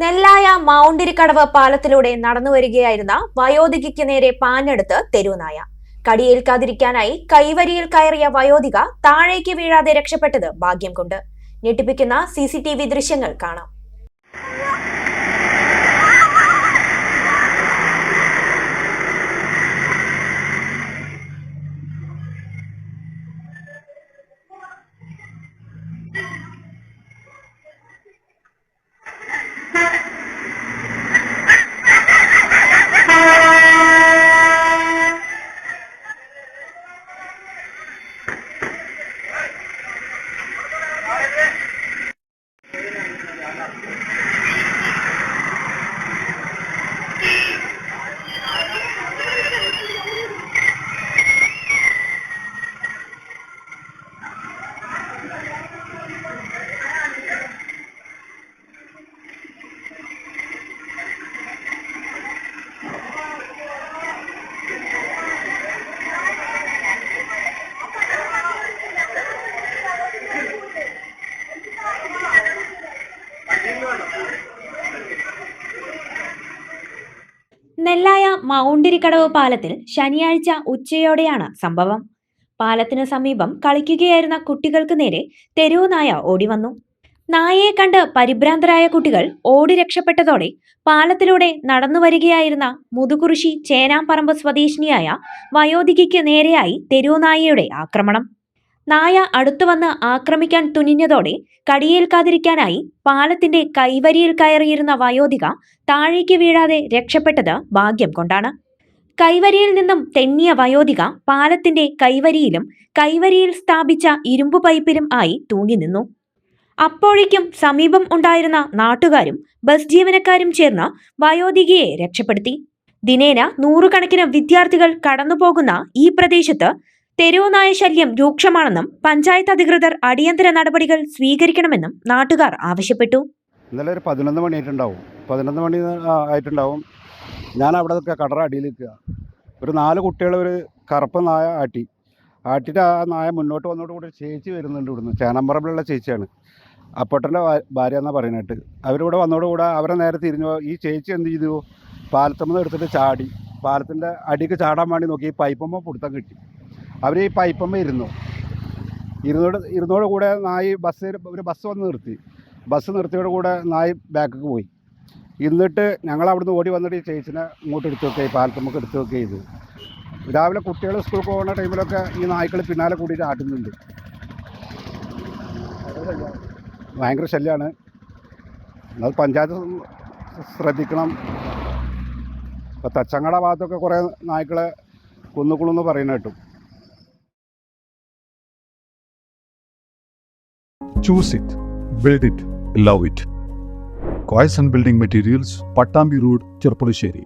നെല്ലായ മൗണ്ടിരിക്കടവ് പാലത്തിലൂടെ നടന്നുവരികയായിരുന്ന വയോധികയ്ക്ക് നേരെ പാഞ്ഞെടുത്ത് തെരുവുനായ. കടിയേൽക്കാതിരിക്കാനായി കൈവരിയിൽ കയറിയ വയോധിക താഴേക്ക് വീഴാതെ രക്ഷപ്പെട്ടത് ഭാഗ്യം കൊണ്ട്. ഞെട്ടിപ്പിക്കുന്ന CCTV ദൃശ്യങ്ങൾ കാണാം. നെല്ലായ മൗണ്ടിരിക്കടവ് പാലത്തിൽ ശനിയാഴ്ച ഉച്ചയോടെയാണ് സംഭവം. പാലത്തിനു സമീപം കളിക്കുകയായിരുന്ന കുട്ടികൾക്ക് നേരെ തെരുവുനായ ഓടിവന്നു. നായയെ കണ്ട് പരിഭ്രാന്തരായ കുട്ടികൾ ഓടി രക്ഷപ്പെട്ടതോടെ പാലത്തിലൂടെ നടന്നുവരികയായിരുന്ന മുതുകുറിശി ചേനാമ്പറമ്പ് സ്വദേശിനിയായ വയോധികയ്ക്ക് നേരെയായി തെരുവുനായയുടെ ആക്രമണം. നായ അടുത്തുവന്ന് ആക്രമിക്കാൻ തുനിഞ്ഞതോടെ കടിയേൽക്കാതിരിക്കാനായി പാലത്തിന്റെ കൈവരിയിൽ കയറിയിരുന്ന വയോധിക താഴേക്ക് വീഴാതെ രക്ഷപ്പെട്ടത് ഭാഗ്യം കൊണ്ടാണ്. കൈവരിയിൽ നിന്നും തെന്നിയ വയോധിക പാലത്തിന്റെ കൈവരിയിലും കൈവരിയിൽ സ്ഥാപിച്ച ഇരുമ്പു പൈപ്പിലും ആയി തൂങ്ങി നിന്നു. അപ്പോഴേക്കും സമീപം ഉണ്ടായിരുന്ന നാട്ടുകാരും ബസ് ജീവനക്കാരും ചേർന്ന് വയോധികയെ രക്ഷപ്പെടുത്തി. ദിനേന നൂറുകണക്കിന് വിദ്യാർത്ഥികൾ കടന്നുപോകുന്ന ഈ പ്രദേശത്ത് തെരുവുനായ ശല്യം രൂക്ഷമാണെന്നും പഞ്ചായത്ത് അധികൃതർ അടിയന്തര നടപടികൾ സ്വീകരിക്കണമെന്നും നാട്ടുകാർ ആവശ്യപ്പെട്ടു. ഇന്നലെ ഒരു 11 മണി ആയിട്ടുണ്ടാവും. ഞാൻ അവിടെ കടറ അടിയിൽ നിൽക്കുക. ഒരു 4 കുട്ടികൾ ഒരു കറുപ്പ് നായ ആട്ടിയിട്ട് ആ നായ മുന്നോട്ട് വന്നോട് കൂടി ചേച്ചി വരുന്നുണ്ട്. ഇവിടുന്ന് ചേനാമ്പറമ്പിലുള്ള ചേച്ചിയാണ്, അപ്പോട്ടൻ്റെ ഭാര്യ എന്നാണ് പറയുന്നത്. അവരിവിടെ വന്നോടുകൂടെ അവരെ നേരെ തിരിഞ്ഞു. ഈ ചേച്ചി എന്ത് ചെയ്തു, പാലത്തുമ്മ എടുത്തിട്ട് ചാടി പാലത്തിൻ്റെ അടിക്ക് ചാടാൻ വേണ്ടി നോക്കി. ഈ പൈപ്പമ്മ പിടുത്തം കിട്ടി. അവർ ഈ പൈപ്പമ്മ ഇരുന്നോട് കൂടെ നായി ഒരു ബസ് വന്ന് നിർത്തി. ബസ് നിർത്തിയോട് കൂടെ നായി ബാക്കിക്ക് പോയി. എന്നിട്ട് ഞങ്ങൾ അവിടുന്ന് ഓടി വന്നിട്ട് ഈ ചേച്ചിനെ ഇങ്ങോട്ട് എടുത്തു വെക്കുക, ഈ പാലത്തുമ്മക്ക് എടുത്തു വെക്കുക ചെയ്തു. രാവിലെ കുട്ടികൾ സ്കൂളിൽ പോകുന്ന ടൈമിലൊക്കെ ഈ നായ്ക്കൾ പിന്നാലെ കൂടിയിട്ട് ആട്ടുന്നുണ്ട്. ഭയങ്കര ശല്യമാണ്. അത് പഞ്ചായത്ത് ശ്രദ്ധിക്കണം. ഇപ്പോൾ തച്ചങ്ങട ഭാഗത്തൊക്കെ കുറേ നായ്ക്കളെ കൊന്നുകൊള്ളുമെന്ന് പറയുന്ന കേട്ടു. Choose it, build it, love it. Coys and Building Materials, Pattambi Road, Cherpalasheri.